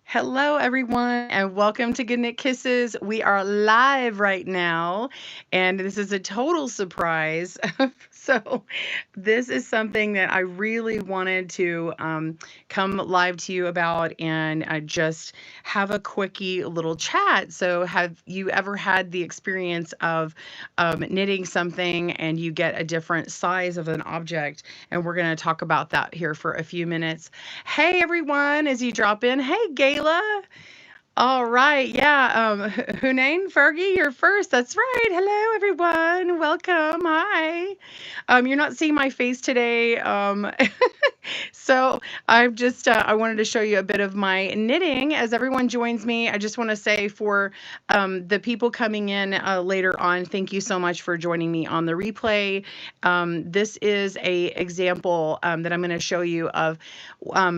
Hello, everyone, and welcome to GoodKnit Kisses. We are live right now, and this is a total surprise. So, this is something that I really wanted to come live to you about and just have a quickie little chat. So, have you ever had the experience of knitting something and you get a different size of an object? And we're going to talk about that here for a few minutes. Hey everyone, as you drop in. Hey Gayla. All right, yeah. Hunain, Fergie, you're first. That's right. Hello everyone. Welcome. Hi. You're not seeing my face today. So I've just I wanted to show you a bit of my knitting as everyone joins me. I just want to say for the people coming in later on, thank you so much for joining me on the replay. This is a example that I'm going to show you of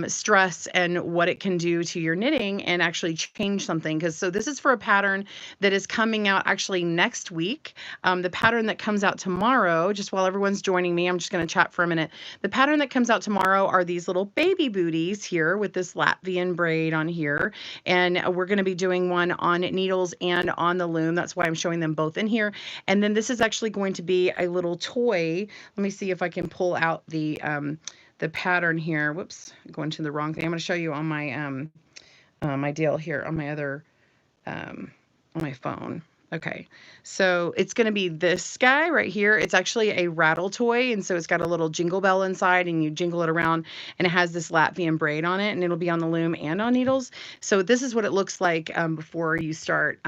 stress and what it can do to your knitting and actually change something. Because so this is for a pattern that is coming out actually next week. The pattern that comes out tomorrow, just while everyone's joining me, I'm just going to chat for a minute. The pattern that comes out tomorrow are these little baby booties here with this Latvian braid on here. And we're going to be doing one on needles and on the loom. That's why I'm showing them both in here. And then this is actually going to be a little toy. Let me see if I can pull out the pattern here. Whoops, going to the wrong thing. I'm going to show you on my deal here on my other on my phone. Okay, so it's going to be this guy right here. It's actually a rattle toy, and so it's got a little jingle bell inside, and you jingle it around, and it has this Latvian braid on it, and it'll be on the loom and on needles. So this is what it looks like before you start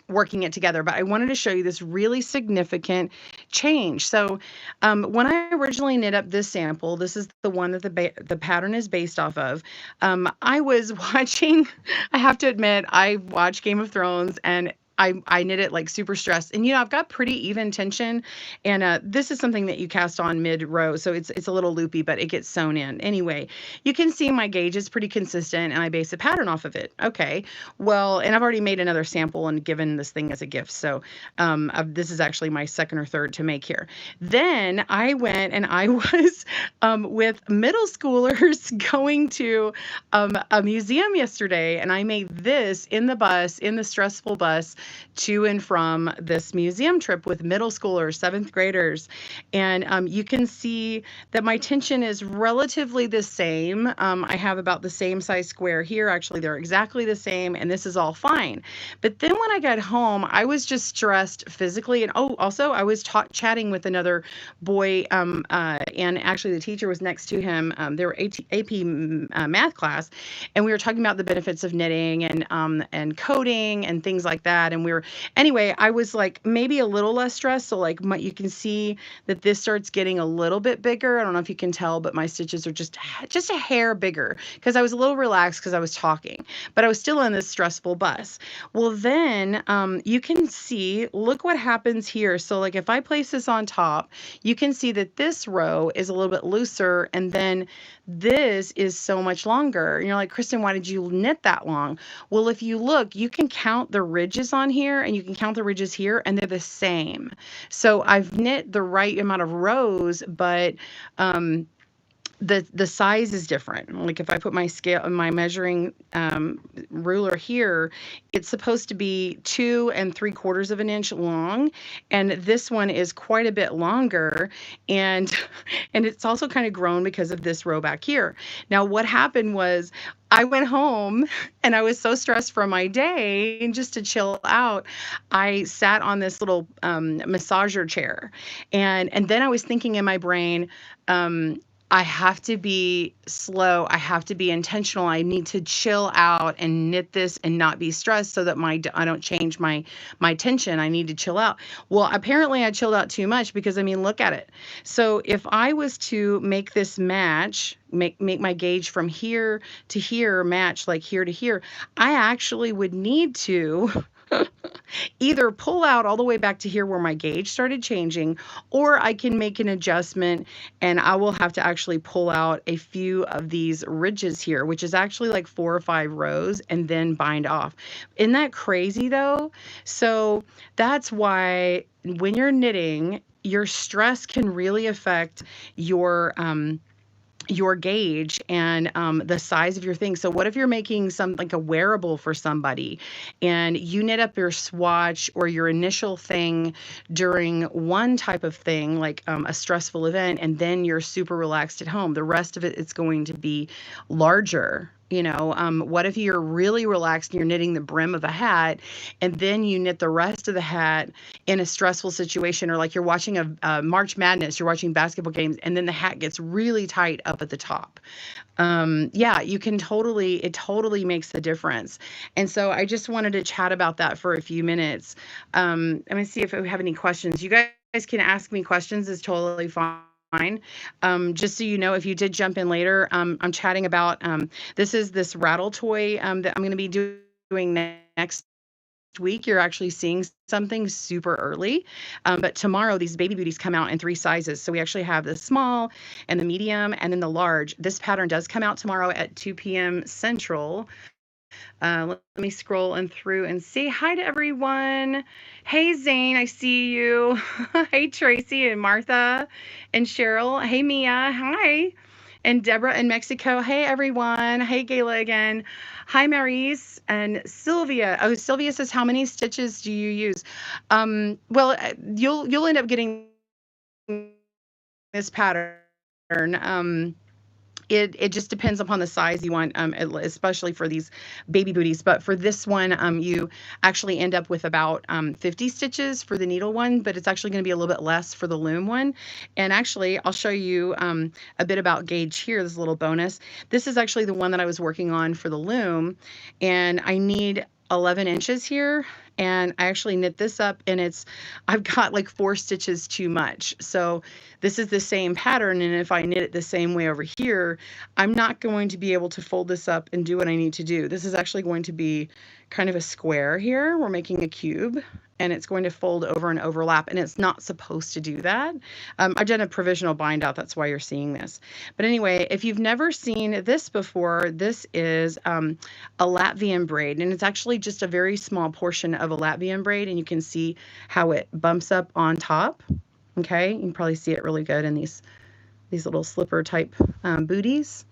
working it together. But I wanted to show you this really significant change. So when I originally knit up this sample, this is the one that the pattern is based off of. I was watching, I have to admit, I watch Game of Thrones, and I knit it like super stressed, and I've got pretty even tension, and this is something that you cast on mid row, so it's a little loopy, but it gets sewn in anyway. You can see my gauge is pretty consistent, and I base a pattern off of it. Okay, well, and I've already made another sample and given this thing as a gift, so this is actually my second or third to make here. Then I went and I was with middle schoolers going to a museum yesterday, and I made this in the bus, in the stressful bus, to and from this museum trip with middle schoolers, seventh graders. And you can see that my tension is relatively the same. I have about the same size square here. Actually, they're exactly the same, and this is all fine. But then when I got home, I was just stressed physically. And oh, also, I was chatting with another boy, and actually the teacher was next to him. They were AP math class, and we were talking about the benefits of knitting and coding and things like that. And anyway, I was like maybe a little less stressed. So like you can see that this starts getting a little bit bigger. I don't know if you can tell, but my stitches are just a hair bigger because I was a little relaxed because I was talking, but I was still in this stressful bus. Well, then you can see, look what happens here. So like if I place this on top, you can see that this row is a little bit looser, and then this is so much longer. And you're like, Kristen, why did you knit that long? Well, if you look, you can count the ridges on here, and you can count the ridges here, and they're the same. So I've knit the right amount of rows, but the size is different. Like if I put my scale, my measuring ruler here, it's supposed to be 2 3/4 of an inch long, and this one is quite a bit longer, and and it's also kind of grown because of this row back here. Now what happened was I went home and I was so stressed from my day, and just to chill out, I sat on this little massager chair, and then I was thinking in my brain, I have to be slow. I have to be intentional. I need to chill out and knit this and not be stressed so that I don't change my tension. I need to chill out. Well, apparently I chilled out too much because I mean, look at it. So if I was to make this match, make my gauge from here to here match like here to here, I actually would need to either pull out all the way back to here where my gauge started changing, or I can make an adjustment and I will have to actually pull out a few of these ridges here, which is actually like 4 or 5 rows, and then bind off. Isn't that crazy though? So that's why when you're knitting, your stress can really affect your your gauge and the size of your thing. So what if you're making some like a wearable for somebody and you knit up your swatch or your initial thing during one type of thing, like a stressful event, and then you're super relaxed at home. The rest of it, it's going to be larger. What if you're really relaxed and you're knitting the brim of a hat and then you knit the rest of the hat in a stressful situation, or like you're watching a March Madness, you're watching basketball games, and then the hat gets really tight up at the top. Yeah, you can it totally makes the difference. And so I just wanted to chat about that for a few minutes. Let me see if we have any questions. You guys can ask me questions, is totally fine. Just so you know, if you did jump in later, I'm chatting about this rattle toy that I'm going to be doing next week. You're actually seeing something super early. But tomorrow, these baby booties come out in 3 sizes. So we actually have the small and the medium and then the large. This pattern does come out tomorrow at 2 p.m. Central. Let me scroll and through and say hi to everyone. Hey, Zane, I see you. Hey, Tracy and Martha and Cheryl. Hey, Mia. Hi. And Deborah in Mexico. Hey, everyone. Hey, Gayla again. Hi, Maurice and Sylvia. Oh, Sylvia says, how many stitches do you use? Well, you'll end up getting this pattern. It just depends upon the size you want, especially for these baby booties. But for this one, you actually end up with about 50 stitches for the needle one, but it's actually going to be a little bit less for the loom one. And actually, I'll show you a bit about gauge here, this little bonus. This is actually the one that I was working on for the loom, and I need 11 inches here, and I actually knit this up, and I've got like 4 stitches too much. So this is the same pattern, and if I knit it the same way over here, I'm not going to be able to fold this up and do what I need to do. This is actually going to be kind of a square here. We're making a cube, and it's going to fold over and overlap, and it's not supposed to do that. I've done a provisional bind out, that's why you're seeing this. But anyway, if you've never seen this before, this is a Latvian braid, and it's actually just a very small portion of a Latvian braid, and you can see how it bumps up on top. Okay, you can probably see it really good in these little slipper type booties.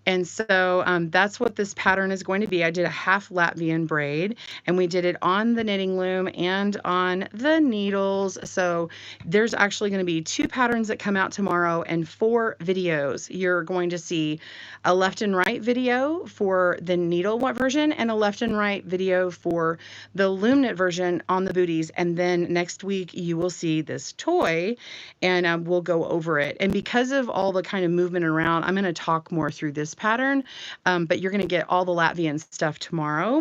And so that's what this pattern is going to be. I did a half Latvian braid, and we did it on the knitting loom and on the needles. So there's actually going to be 2 patterns that come out tomorrow and 4 videos. You're going to see a left and right video for the needle version and a left and right video for the loom knit version on the booties. And then next week you will see this toy, and we'll go over it. And because of all the kind of movement around, I'm going to talk more through this pattern, but you're going to get all the Latvian stuff tomorrow.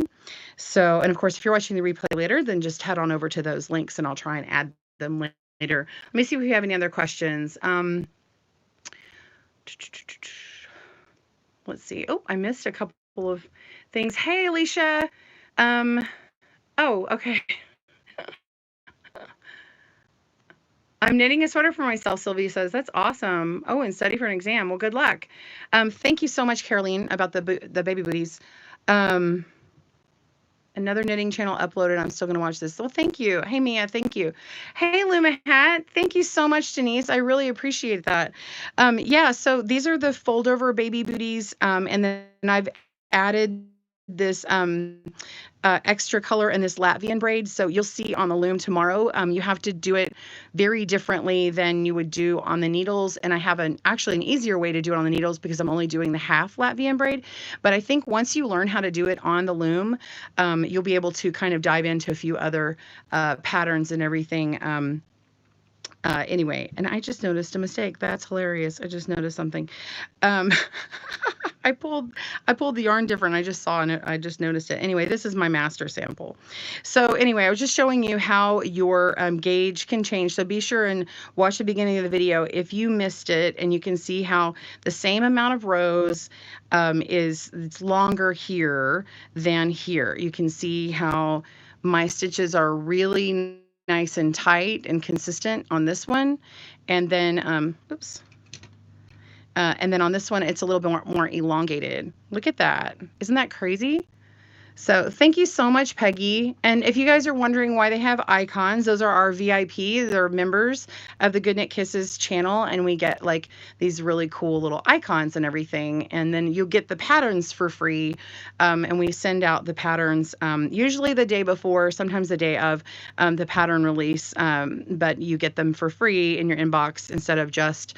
So, and of course, if you're watching the replay later, then just head on over to those links and I'll try and add them later. Let me see if we have any other questions. Let's see. Oh, I missed a couple of things. Hey, Alicia. Oh, okay. I'm knitting a sweater for myself, Sylvia says. That's awesome. Oh, and study for an exam. Well, good luck. Thank you so much, Caroline, about the baby booties. Another knitting channel uploaded. I'm still going to watch this. Well, thank you. Hey, Mia, thank you. Hey, Luma Hat. Thank you so much, Denise. I really appreciate that. Yeah, so these are the fold over baby booties, and then I've added this extra color in this Latvian braid. So you'll see on the loom tomorrow, you have to do it very differently than you would do on the needles. And I have actually an easier way to do it on the needles because I'm only doing the half Latvian braid. But I think once you learn how to do it on the loom, you'll be able to kind of dive into a few other patterns and everything. Anyway, and I just noticed a mistake. That's hilarious. I just noticed something. I pulled the yarn different. I just saw it. I just noticed it. Anyway, this is my master sample. So anyway, I was just showing you how your gauge can change. So be sure and watch the beginning of the video if you missed it, and you can see how the same amount of rows it's longer here than here. You can see how my stitches are really nice and tight and consistent on this one, and then oops, and then on this one it's a little bit more elongated. Look at that. Isn't that crazy? So thank you so much, Peggy. And if you guys are wondering why they have icons, those are our VIP. They're members of the GoodKnit Kisses channel, and we get like these really cool little icons and everything. And then you'll get the patterns for free. And we send out the patterns usually the day before, sometimes the day of the pattern release. But you get them for free in your inbox instead of just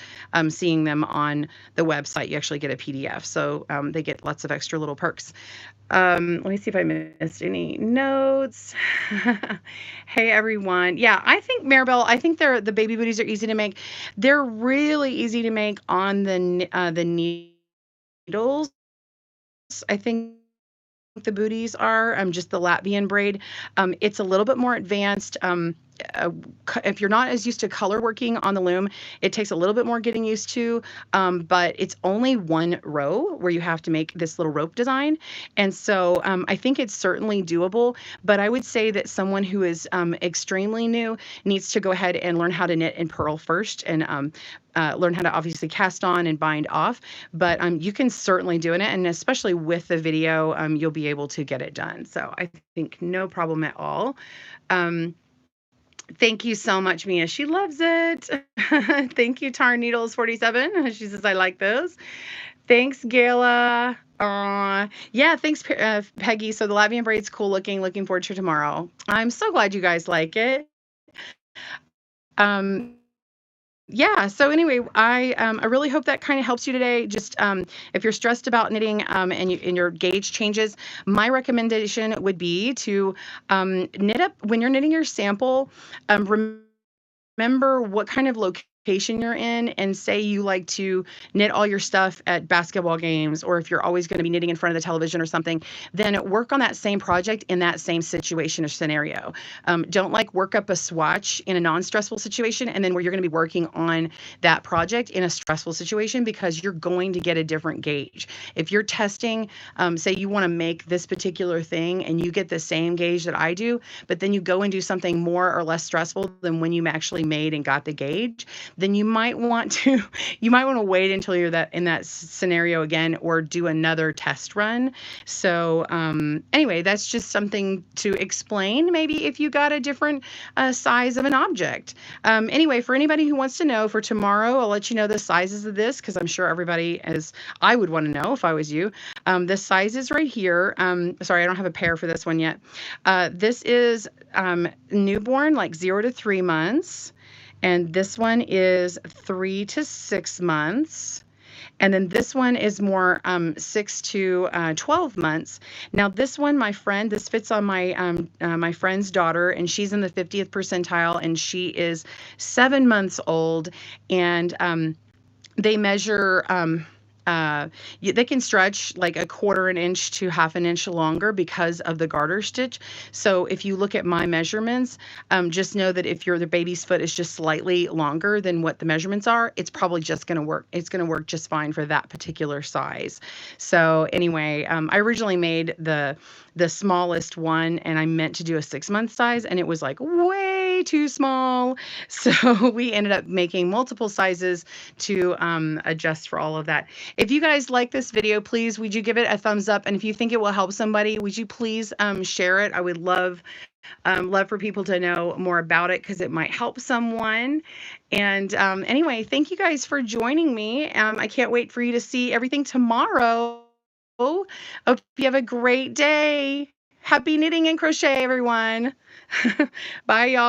seeing them on the website. You actually get a PDF. So they get lots of extra little perks. Let me see if I missed any notes. Hey everyone. Yeah, I think Maribel, I think the baby booties are easy to make. They're really easy to make on the needles. I think the booties are just the Latvian braid. It's a little bit more advanced. Uh, if you're not as used to color working on the loom, it takes a little bit more getting used to, but it's only one row where you have to make this little rope design. And so I think it's certainly doable, but I would say that someone who is extremely new needs to go ahead and learn how to knit and purl first, and learn how to obviously cast on and bind off. But you can certainly do it, and especially with the video, you'll be able to get it done. So I think no problem at all. Thank you so much, Mia. She loves it. Thank you, Tar Needles 47. She says, I like those. Thanks, Gayla. Yeah, thanks, Peggy. So the Latvian braid's cool looking. Looking forward to tomorrow. I'm so glad you guys like it. Yeah, so anyway, I really hope that kind of helps you today. Just if you're stressed about knitting and your gauge changes, my recommendation would be to knit up when you're knitting your sample. Remember what kind of location you're in, and say you like to knit all your stuff at basketball games, or if you're always going to be knitting in front of the television or something, then work on that same project in that same situation or scenario. Don't like work up a swatch in a non-stressful situation and then where you're going to be working on that project in a stressful situation, because you're going to get a different gauge. If you're testing, say you want to make this particular thing and you get the same gauge that I do, but then you go and do something more or less stressful than when you actually made and got the gauge, then you might want to wait until you're in that scenario again, or do another test run. So anyway, that's just something to explain maybe if you got a different size of an object. Anyway, for anybody who wants to know for tomorrow, I'll let you know the sizes of this, because I'm sure everybody, as I would want to know if I was you. The size is right here. Sorry, I don't have a pair for this one yet. This is newborn, like 0 to 3 months. And this one is 3 to 6 months. And then this one is more 6 to 12 months. Now this one, this fits on my friend's daughter, and she's in the 50th percentile, and she is 7 months old. And they measure. They can stretch like 1/4 inch to 1/2 inch longer because of the garter stitch. So if you look at my measurements, just know that if the baby's foot is just slightly longer than what the measurements are, it's probably just going to work. It's going to work just fine for that particular size. So anyway, I originally made the smallest one, and I meant to do a 6-month size, and it was like way too small. So we ended up making multiple sizes to adjust for all of that. If you guys like this video, please, would you give it a thumbs up? And if you think it will help somebody, would you please share it? I would love for people to know more about it, because it might help someone. And anyway, thank you guys for joining me. I can't wait for you to see everything tomorrow. Hope you have a great day. Happy knitting and crochet, everyone. Bye, y'all.